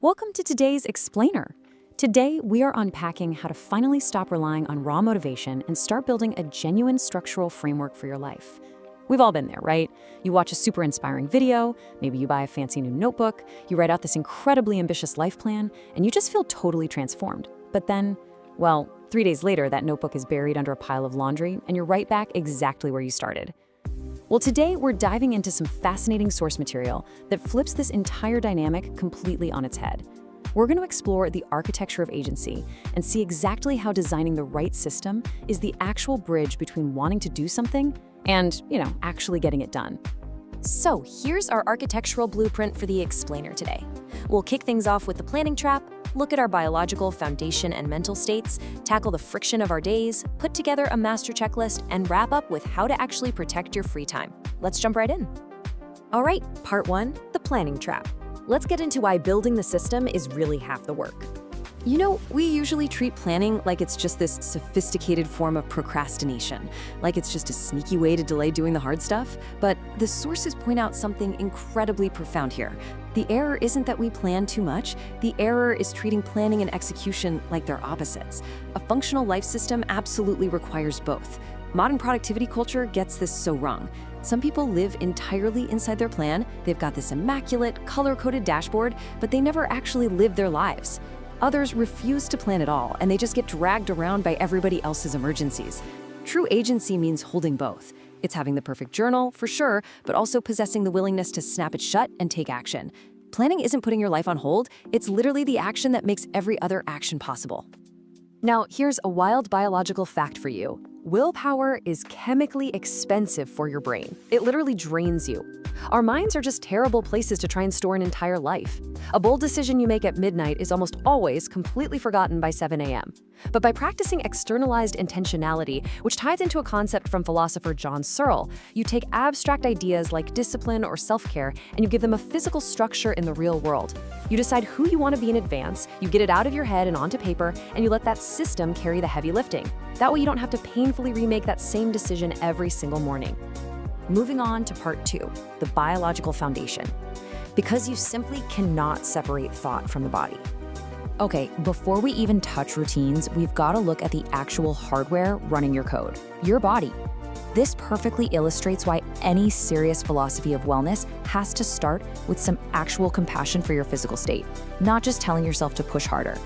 Welcome to today's Explainer. Today, we are unpacking how to finally stop relying on raw motivation and start building a genuine structural framework for your life. We've all been there, right? You watch a super inspiring video, maybe you buy a fancy new notebook, you write out this incredibly ambitious life plan, and you just feel totally transformed. But then, well, 3 days later, that notebook is buried under a pile of laundry, and you're right back exactly where you started. Well, today we're diving into some fascinating source material that flips this entire dynamic completely on its head. We're going to explore the architecture of agency and see exactly how designing the right system is the actual bridge between wanting to do something and, actually getting it done. So here's our architectural blueprint for the Explainer today. We'll kick things off with the planning trap, look at our biological foundation and mental states, tackle the friction of our days, put together a master checklist, and wrap up with how to actually protect your free time. Let's jump right in. All right, part 1, the planning trap. Let's get into why building the system is really half the work. We usually treat planning like it's just this sophisticated form of procrastination, like it's just a sneaky way to delay doing the hard stuff, but the sources point out something incredibly profound here. The error isn't that we plan too much, the error is treating planning and execution like they're opposites. A functional life system absolutely requires both. Modern productivity culture gets this so wrong. Some people live entirely inside their plan, they've got this immaculate, color-coded dashboard, but they never actually live their lives. Others refuse to plan at all, and they just get dragged around by everybody else's emergencies. True agency means holding both. It's having the perfect journal, for sure, but also possessing the willingness to snap it shut and take action. Planning isn't putting your life on hold, it's literally the action that makes every other action possible. Now, here's a wild biological fact for you. Willpower is chemically expensive for your brain. It literally drains you. Our minds are just terrible places to try and store an entire life. A bold decision you make at midnight is almost always completely forgotten by 7 a.m. But by practicing externalized intentionality, which ties into a concept from philosopher John Searle, you take abstract ideas like discipline or self-care and you give them a physical structure in the real world. You decide who you want to be in advance, you get it out of your head and onto paper, and you let that system carry the heavy lifting. That way you don't have to painfully remake that same decision every single morning. Moving on to part 2, the biological foundation. Because you simply cannot separate thought from the body. Okay, before we even touch routines, we've got to look at the actual hardware running your code, your body. This perfectly illustrates why any serious philosophy of wellness has to start with some actual compassion for your physical state, not just telling yourself to push harder.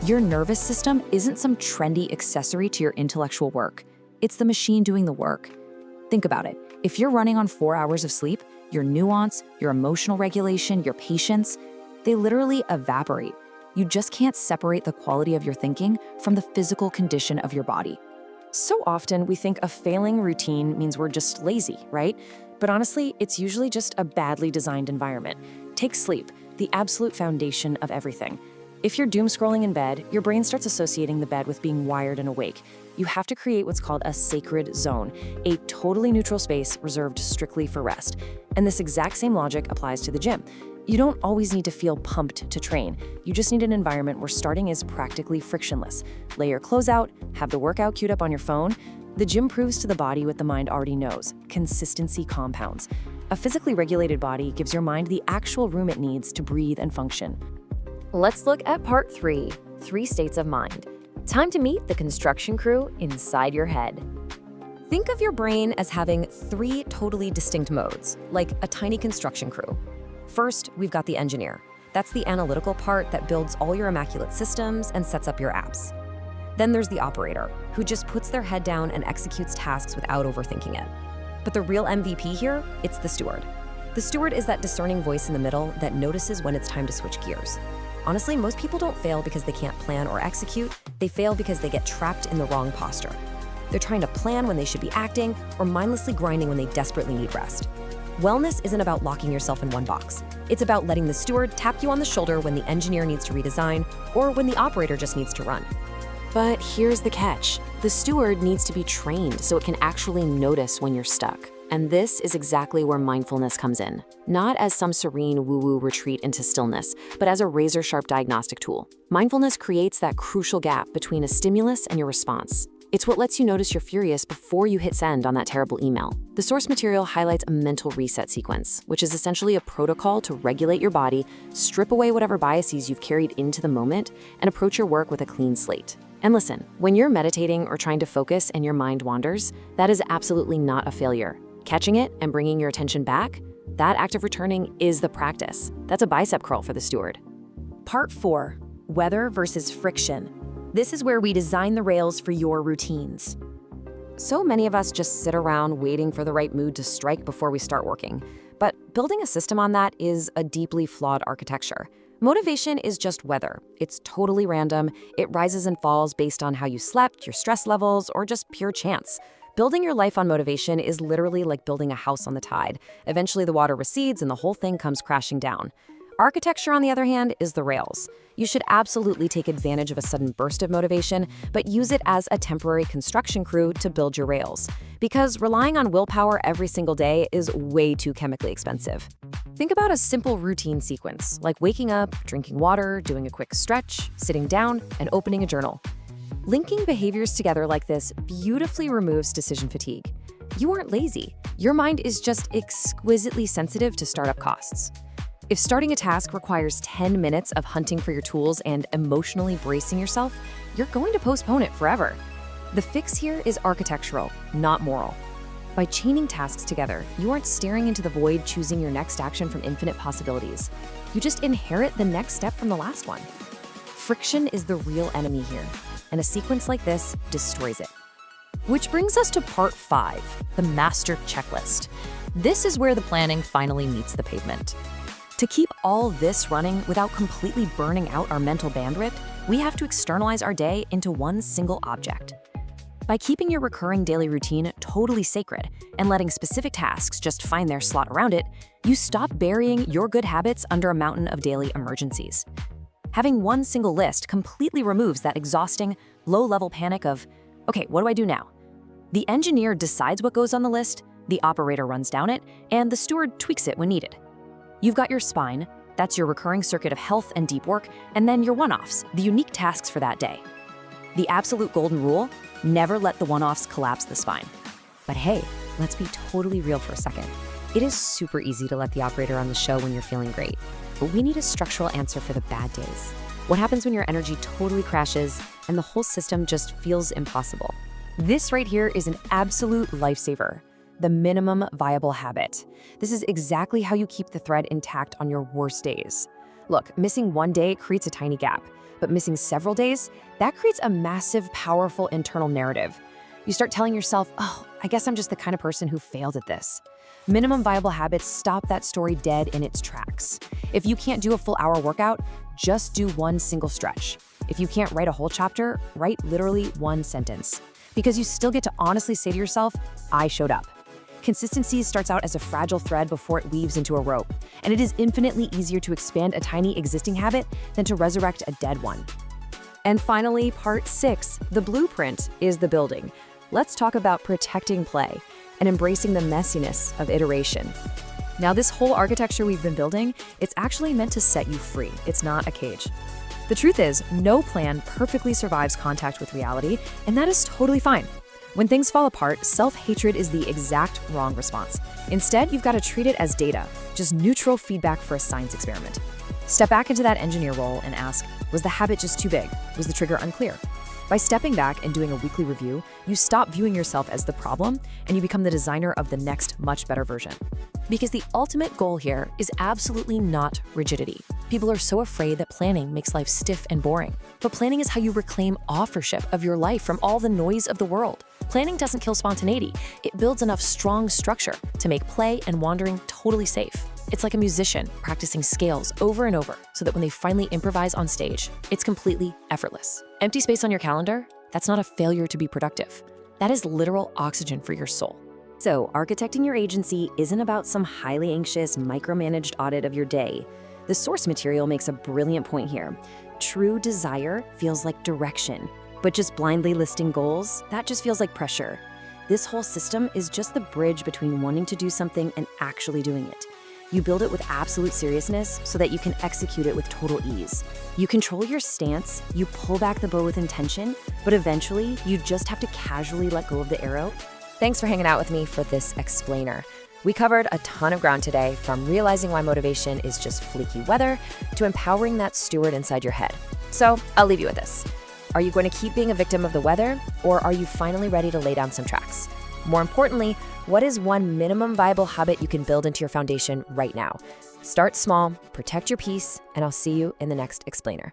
Your nervous system isn't some trendy accessory to your intellectual work. It's the machine doing the work. Think about it. If you're running on 4 hours of sleep, your nuance, your emotional regulation, your patience, they literally evaporate. You just can't separate the quality of your thinking from the physical condition of your body. So often we think a failing routine means we're just lazy, right? But honestly, it's usually just a badly designed environment. Take sleep, the absolute foundation of everything. If you're doom scrolling in bed, your brain starts associating the bed with being wired and awake. You have to create what's called a sacred zone, a totally neutral space reserved strictly for rest. And this exact same logic applies to the gym. You don't always need to feel pumped to train. You just need an environment where starting is practically frictionless. Lay your clothes out, have the workout queued up on your phone. The gym proves to the body what the mind already knows: consistency compounds. A physically regulated body gives your mind the actual room it needs to breathe and function. Let's look at part 3, 3 states of mind. Time to meet the construction crew inside your head. Think of your brain as having 3 totally distinct modes, like a tiny construction crew. First, we've got the engineer. That's the analytical part that builds all your immaculate systems and sets up your apps. Then there's the operator, who just puts their head down and executes tasks without overthinking it. But the real MVP here, it's the steward. The steward is that discerning voice in the middle that notices when it's time to switch gears. Honestly, most people don't fail because they can't plan or execute. They fail because they get trapped in the wrong posture. They're trying to plan when they should be acting, or mindlessly grinding when they desperately need rest. Wellness isn't about locking yourself in one box. It's about letting the steward tap you on the shoulder when the engineer needs to redesign, or when the operator just needs to run. But here's the catch. The steward needs to be trained so it can actually notice when you're stuck. And this is exactly where mindfulness comes in. Not as some serene woo-woo retreat into stillness, but as a razor-sharp diagnostic tool. Mindfulness creates that crucial gap between a stimulus and your response. It's what lets you notice you're furious before you hit send on that terrible email. The source material highlights a mental reset sequence, which is essentially a protocol to regulate your body, strip away whatever biases you've carried into the moment, and approach your work with a clean slate. And listen, when you're meditating or trying to focus and your mind wanders, that is absolutely not a failure. Catching it and bringing your attention back, that act of returning is the practice. That's a bicep curl for the steward. Part 4, weather versus friction. This is where we design the rails for your routines. So many of us just sit around waiting for the right mood to strike before we start working. But building a system on that is a deeply flawed architecture. Motivation is just weather. It's totally random. It rises and falls based on how you slept, your stress levels, or just pure chance. Building your life on motivation is literally like building a house on the tide. Eventually the water recedes and the whole thing comes crashing down. Architecture, on the other hand, is the rails. You should absolutely take advantage of a sudden burst of motivation, but use it as a temporary construction crew to build your rails. Because relying on willpower every single day is way too chemically expensive. Think about a simple routine sequence, like waking up, drinking water, doing a quick stretch, sitting down, and opening a journal. Linking behaviors together like this beautifully removes decision fatigue. You aren't lazy. Your mind is just exquisitely sensitive to startup costs. If starting a task requires 10 minutes of hunting for your tools and emotionally bracing yourself, you're going to postpone it forever. The fix here is architectural, not moral. By chaining tasks together, you aren't staring into the void choosing your next action from infinite possibilities. You just inherit the next step from the last one. Friction is the real enemy here, and a sequence like this destroys it. Which brings us to part 5, the master checklist. This is where the planning finally meets the pavement. To keep all this running without completely burning out our mental bandwidth, we have to externalize our day into one single object. By keeping your recurring daily routine totally sacred and letting specific tasks just find their slot around it, you stop burying your good habits under a mountain of daily emergencies. Having one single list completely removes that exhausting, low-level panic of, okay, what do I do now? The engineer decides what goes on the list, the operator runs down it, and the steward tweaks it when needed. You've got your spine, that's your recurring circuit of health and deep work, and then your one-offs, the unique tasks for that day. The absolute golden rule, never let the one-offs collapse the spine. But hey, let's be totally real for a second. It is super easy to let the operator run the show when you're feeling great, but we need a structural answer for the bad days. What happens when your energy totally crashes and the whole system just feels impossible? This right here is an absolute lifesaver. The minimum viable habit. This is exactly how you keep the thread intact on your worst days. Look, missing one day creates a tiny gap, but missing several days, that creates a massive, powerful internal narrative. You start telling yourself, oh, I guess I'm just the kind of person who failed at this. Minimum viable habits stop that story dead in its tracks. If you can't do a full hour workout, just do one single stretch. If you can't write a whole chapter, write literally one sentence. Because you still get to honestly say to yourself, I showed up. Consistency starts out as a fragile thread before it weaves into a rope, and it is infinitely easier to expand a tiny existing habit than to resurrect a dead one. And finally, part 6, the blueprint, is the building. Let's talk about protecting play and embracing the messiness of iteration. Now, this whole architecture we've been building, it's actually meant to set you free. It's not a cage. The truth is, no plan perfectly survives contact with reality, and that is totally fine. When things fall apart, self-hatred is the exact wrong response. Instead, you've got to treat it as data, just neutral feedback for a science experiment. Step back into that engineer role and ask, was the habit just too big? Was the trigger unclear? By stepping back and doing a weekly review, you stop viewing yourself as the problem and you become the designer of the next much better version. Because the ultimate goal here is absolutely not rigidity. People are so afraid that planning makes life stiff and boring. But planning is how you reclaim authorship of your life from all the noise of the world. Planning doesn't kill spontaneity. It builds enough strong structure to make play and wandering totally safe. It's like a musician practicing scales over and over so that when they finally improvise on stage, it's completely effortless. Empty space on your calendar? That's not a failure to be productive. That is literal oxygen for your soul. So, architecting your agency isn't about some highly anxious, micromanaged audit of your day. The source material makes a brilliant point here. True desire feels like direction, but just blindly listing goals, that just feels like pressure. This whole system is just the bridge between wanting to do something and actually doing it. You build it with absolute seriousness so that you can execute it with total ease. You control your stance, you pull back the bow with intention, but eventually you just have to casually let go of the arrow. Thanks for hanging out with me for this explainer. We covered a ton of ground today, from realizing why motivation is just fleeky weather to empowering that steward inside your head. So I'll leave you with this. Are you going to keep being a victim of the weather, or are you finally ready to lay down some tracks? More importantly, what is one minimum viable habit you can build into your foundation right now? Start small, protect your peace, and I'll see you in the next explainer.